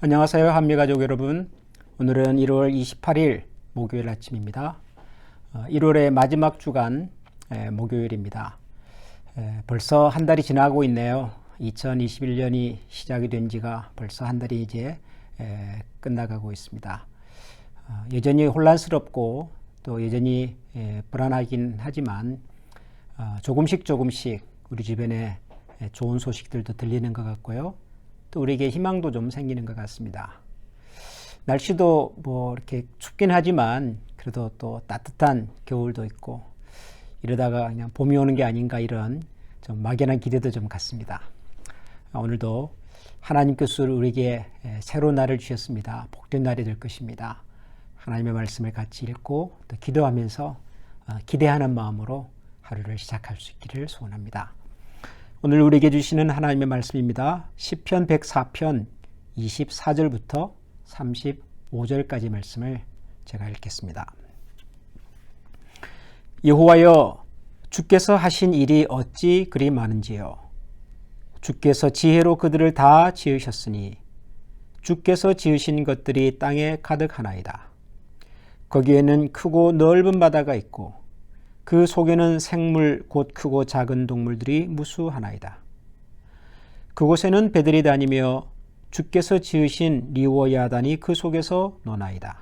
안녕하세요, 한미가족 여러분. 오늘은 1월 28일 목요일 아침입니다. 1월의 마지막 주간 목요일입니다. 벌써 한 달이 지나고 있네요. 2021년이 시작이 된 지가 벌써 한 달이 이제 끝나가고 있습니다. 여전히 혼란스럽고 또 여전히 불안하긴 하지만 조금씩 우리 주변에 좋은 소식들도 들리는 것 같고요. 또 우리에게 희망도 좀 생기는 것 같습니다. 날씨도 뭐 이렇게 춥긴 하지만 그래도 또 따뜻한 겨울도 있고 이러다가 그냥 봄이 오는 게 아닌가 이런 좀 막연한 기대도 좀 갖습니다. 오늘도 하나님께서 우리에게 새로운 날을 주셨습니다. 복된 날이 될 것입니다. 하나님의 말씀을 같이 읽고 또 기도하면서 기대하는 마음으로 하루를 시작할 수 있기를 소원합니다. 오늘 우리에게 주시는 하나님의 말씀입니다. 시편 104편 24절부터 35절까지 말씀을 제가 읽겠습니다. 여호와여, 주께서 하신 일이 어찌 그리 많은지요. 주께서 지혜로 그들을 다 지으셨으니 주께서 지으신 것들이 땅에 가득하나이다. 거기에는 크고 넓은 바다가 있고 그 속에는 생물 곧 크고 작은 동물들이 무수하나이다. 그곳에는 배들이 다니며 주께서 지으신 리워야단이 그 속에서 노나이다.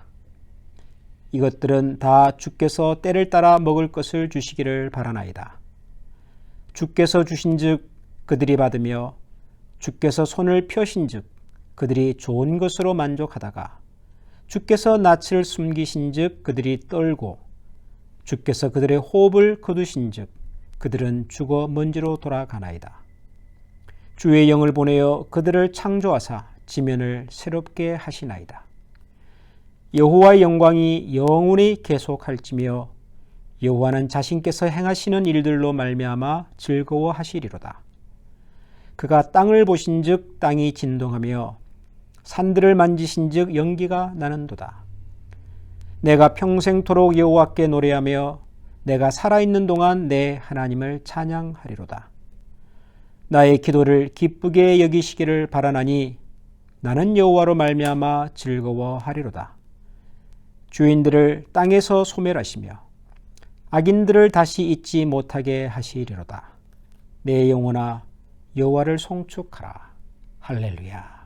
이것들은 다 주께서 때를 따라 먹을 것을 주시기를 바라나이다. 주께서 주신즉 그들이 받으며 주께서 손을 펴신즉 그들이 좋은 것으로 만족하다가 주께서 낯을 숨기신즉 그들이 떨고 주께서 그들의 호흡을 거두신즉 그들은 죽어 먼지로 돌아가나이다. 주의 영을 보내어 그들을 창조하사 지면을 새롭게 하시나이다. 여호와의 영광이 영원히 계속할지며 여호와는 자신께서 행하시는 일들로 말미암아 즐거워하시리로다. 그가 땅을 보신즉 땅이 진동하며 산들을 만지신즉 연기가 나는도다. 내가 평생토록 여호와께 노래하며 내가 살아있는 동안 내 하나님을 찬양하리로다. 나의 기도를 기쁘게 여기시기를 바라나니 나는 여호와로 말미암아 즐거워하리로다. 주인들을 땅에서 소멸하시며 악인들을 다시 잊지 못하게 하시리로다. 내 영혼아 여호와를 송축하라. 할렐루야.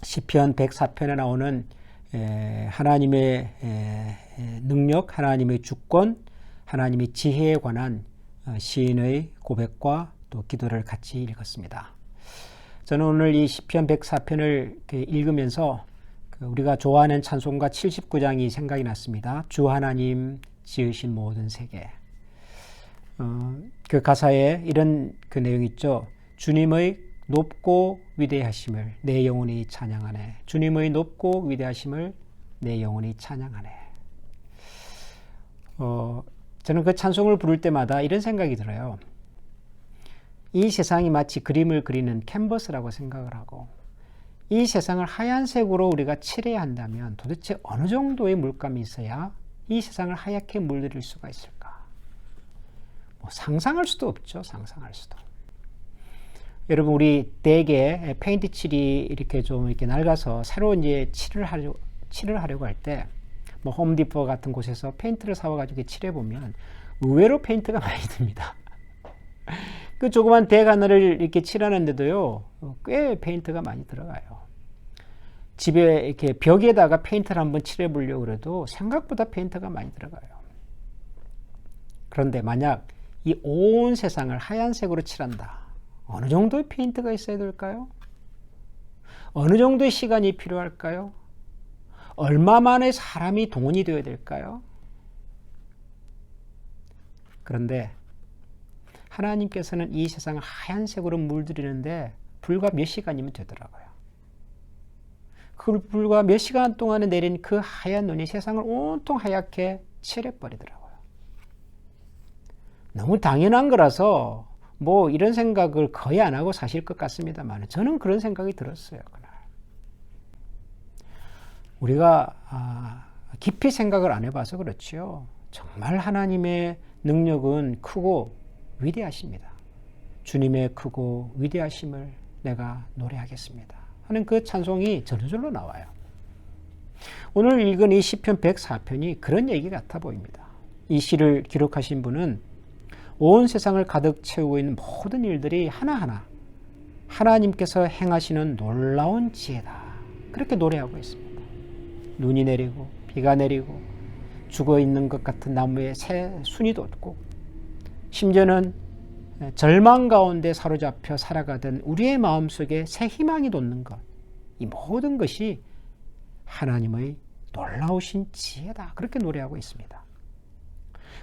시편 104편에 나오는 하나님의 능력, 하나님의 주권, 하나님의 지혜에 관한 시인의 고백과 또 기도를 같이 읽었습니다. 저는 오늘 이 시편 104편을 읽으면서 우리가 좋아하는 찬송가 79장이 생각이 났습니다. 주 하나님 지으신 모든 세계. 그 가사에 이런 그 내용이 있죠. 주님의 높고 위대하심을 내 영혼이 찬양하네. 주님의 높고 위대하심을 내 영혼이 찬양하네. 저는 그 찬송을 부를 때마다 이런 생각이 들어요. 이 세상이 마치 그림을 그리는 캔버스라고 생각을 하고 이 세상을 하얀색으로 우리가 칠해야 한다면 도대체 어느 정도의 물감이 있어야 이 세상을 하얗게 물들일 수가 있을까? 상상할 수도 없죠. 상상할 수도. 여러분, 우리 대개 페인트 칠이 이렇게 좀 이렇게 낡아서 새로 이제 칠을 하려고 할 때, 뭐 홈디포 같은 곳에서 페인트를 사와가지고 칠해 보면 의외로 페인트가 많이 듭니다. 그 조그만 덱 하나를 이렇게 칠하는데도요, 꽤 페인트가 많이 들어가요. 집에 이렇게 벽에다가 페인트를 한번 칠해 보려고 그래도 생각보다 페인트가 많이 들어가요. 그런데 만약 이 온 세상을 하얀색으로 칠한다. 어느 정도의 페인트가 있어야 될까요? 어느 정도의 시간이 필요할까요? 얼마만의 사람이 동원이 되어야 될까요? 그런데 하나님께서는 이 세상을 하얀색으로 물들이는데 불과 몇 시간이면 되더라고요. 그 불과 몇 시간 동안에 내린 그 하얀 눈이 세상을 온통 하얗게 칠해버리더라고요. 너무 당연한 거라서 뭐 이런 생각을 거의 안 하고 사실 것 같습니다만 저는 그런 생각이 들었어요. 그날. 우리가 깊이 생각을 안 해봐서 그렇지요. 정말 하나님의 능력은 크고 위대하십니다. 주님의 크고 위대하심을 내가 노래하겠습니다 하는 그 찬송이 저절로 나와요. 오늘 읽은 이 시편 104편이 그런 얘기 같아 보입니다. 이 시를 기록하신 분은 온 세상을 가득 채우고 있는 모든 일들이 하나하나 하나님께서 행하시는 놀라운 지혜다, 그렇게 노래하고 있습니다. 눈이 내리고 비가 내리고 죽어있는 것 같은 나무에 새 순이 돋고 심지어는 절망 가운데 사로잡혀 살아가던 우리의 마음속에 새 희망이 돋는 것, 이 모든 것이 하나님의 놀라우신 지혜다, 그렇게 노래하고 있습니다.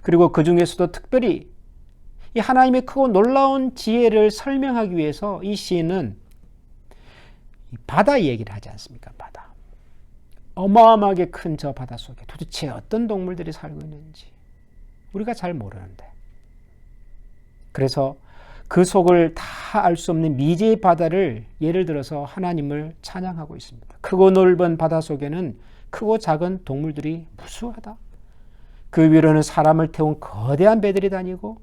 그리고 그 중에서도 특별히 이 하나님의 크고 놀라운 지혜를 설명하기 위해서 이 시인은 바다 얘기를 하지 않습니까? 바다. 어마어마하게 큰 저 바다 속에 도대체 어떤 동물들이 살고 있는지 우리가 잘 모르는데, 그래서 그 속을 다 알 수 없는 미지의 바다를 예를 들어서 하나님을 찬양하고 있습니다. 크고 넓은 바다 속에는 크고 작은 동물들이 무수하다. 그 위로는 사람을 태운 거대한 배들이 다니고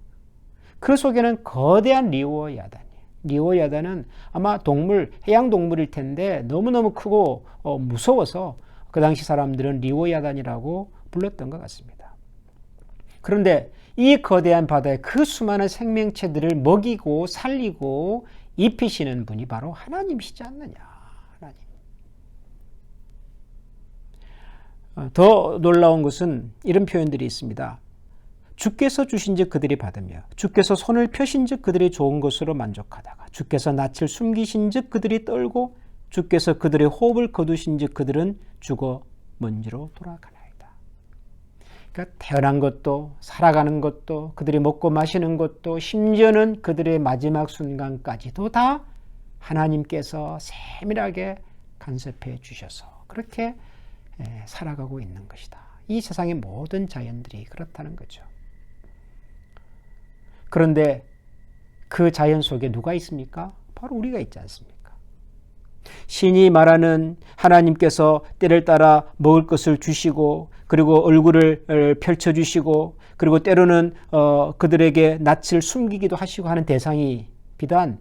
그 속에는 거대한 리오야단이에요. 리오야단은 아마 동물, 해양 동물일 텐데 너무너무 크고 무서워서 그 당시 사람들은 리오야단이라고 불렀던 것 같습니다. 그런데 이 거대한 바다에 그 수많은 생명체들을 먹이고 살리고 입히시는 분이 바로 하나님이시지 않느냐. 하나님. 더 놀라운 것은 이런 표현들이 있습니다. 주께서 주신즉 그들이 받으며 주께서 손을 펴신즉 그들이 좋은 것으로 만족하다가 주께서 낯을 숨기신즉 그들이 떨고 주께서 그들의 호흡을 거두신즉 그들은 죽어 먼지로 돌아가나이다. 그러니까 태어난 것도 살아가는 것도 그들이 먹고 마시는 것도 심지어는 그들의 마지막 순간까지도 다 하나님께서 세밀하게 간섭해 주셔서 그렇게 살아가고 있는 것이다. 이 세상의 모든 자연들이 그렇다는 거죠. 그런데 그 자연 속에 누가 있습니까? 바로 우리가 있지 않습니까? 신이 말하는 하나님께서 때를 따라 먹을 것을 주시고 그리고 얼굴을 펼쳐주시고 그리고 때로는 그들에게 낯을 숨기기도 하시고 하는 대상이 비단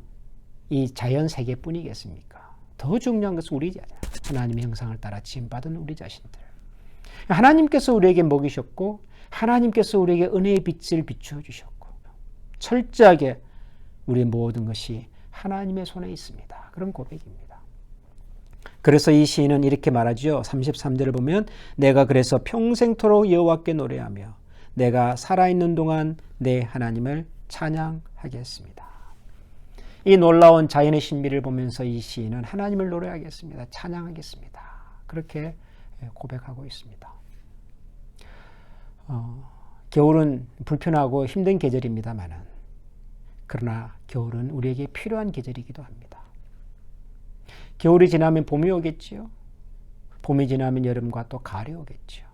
이 자연 세계뿐이겠습니까? 더 중요한 것은 우리 하나님의 형상을 따라 지음받은 우리 자신들. 하나님께서 우리에게 먹이셨고 하나님께서 우리에게 은혜의 빛을 비추어 주셨고 철저하게 우리의 모든 것이 하나님의 손에 있습니다. 그런 고백입니다. 그래서 이 시인은 이렇게 말하죠. 33절을 보면 내가 그래서 평생토록 여호와께 노래하며 내가 살아있는 동안 내 하나님을 찬양하겠습니다. 이 놀라운 자연의 신비를 보면서 이 시인은 하나님을 노래하겠습니다. 찬양하겠습니다. 그렇게 고백하고 있습니다. 겨울은 불편하고 힘든 계절입니다만은 그러나 겨울은 우리에게 필요한 계절이기도 합니다. 겨울이 지나면 봄이 오겠지요. 봄이 지나면 여름과 또 가을이 오겠지요.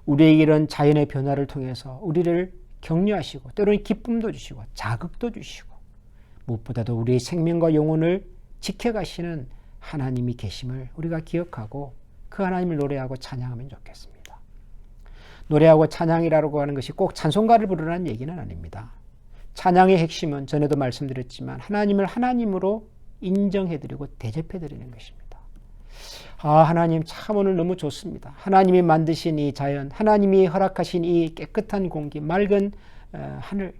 우리에게 이런 자연의 변화를 통해서 우리를 격려하시고 때로는 기쁨도 주시고 자극도 주시고 무엇보다도 우리의 생명과 영혼을 지켜가시는 하나님이 계심을 우리가 기억하고 그 하나님을 노래하고 찬양하면 좋겠습니다. 노래하고 찬양이라고 하는 것이 꼭 찬송가를 부르라는 얘기는 아닙니다. 찬양의 핵심은 전에도 말씀드렸지만 하나님을 하나님으로 인정해드리고 대접해드리는 것입니다. 하나님 참 오늘 너무 좋습니다. 하나님이 만드신 이 자연, 하나님이 허락하신 이 깨끗한 공기, 맑은 하늘,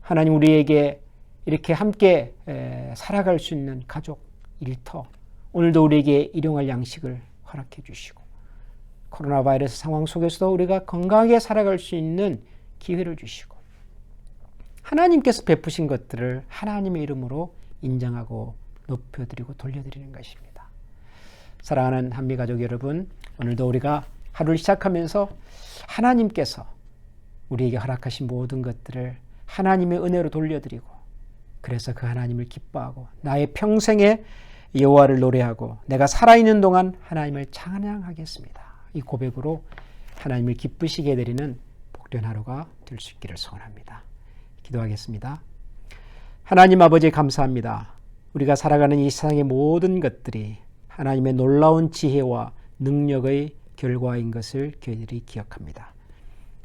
하나님 우리에게 이렇게 함께 살아갈 수 있는 가족, 일터, 오늘도 우리에게 일용할 양식을 허락해 주시고 코로나 바이러스 상황 속에서도 우리가 건강하게 살아갈 수 있는 기회를 주시고 하나님께서 베푸신 것들을 하나님의 이름으로 인정하고 높여드리고 돌려드리는 것입니다. 사랑하는 한미가족 여러분, 오늘도 우리가 하루를 시작하면서 하나님께서 우리에게 허락하신 모든 것들을 하나님의 은혜로 돌려드리고 그래서 그 하나님을 기뻐하고 나의 평생에 여호와를 노래하고 내가 살아있는 동안 하나님을 찬양하겠습니다. 이 고백으로 하나님을 기쁘시게 해드리는 복된 하루가 될 수 있기를 소원합니다. 기도하겠습니다. 하나님 아버지 감사합니다. 우리가 살아가는 이 세상의 모든 것들이 하나님의 놀라운 지혜와 능력의 결과인 것을 저희들이 기억합니다.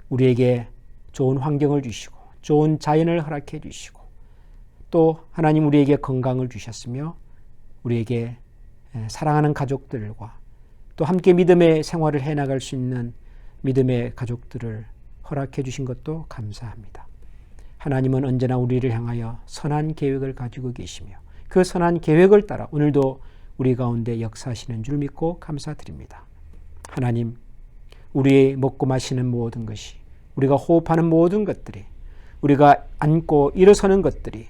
우리에게 좋은 환경을 주시고 좋은 자연을 허락해 주시고 또 하나님 우리에게 건강을 주셨으며 우리에게 사랑하는 가족들과 또 함께 믿음의 생활을 해나갈 수 있는 믿음의 가족들을 허락해 주신 것도 감사합니다. 하나님은 언제나 우리를 향하여 선한 계획을 가지고 계시며 그 선한 계획을 따라 오늘도 우리 가운데 역사하시는 줄 믿고 감사드립니다. 하나님, 우리의 먹고 마시는 모든 것이, 우리가 호흡하는 모든 것들이, 우리가 앉고 일어서는 것들이,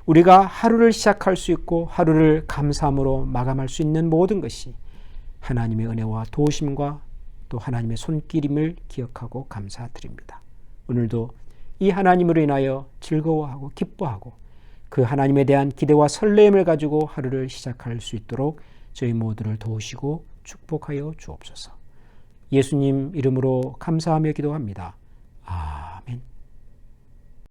우리가 하루를 시작할 수 있고 하루를 감사함으로 마감할 수 있는 모든 것이 하나님의 은혜와 도우심과 또 하나님의 손길임을 기억하고 감사드립니다. 오늘도 이 하나님으로 인하여 즐거워하고 기뻐하고 그 하나님에 대한 기대와 설렘을 가지고 하루를 시작할 수 있도록 저희 모두를 도우시고 축복하여 주옵소서. 예수님 이름으로 감사하며 기도합니다. 아멘.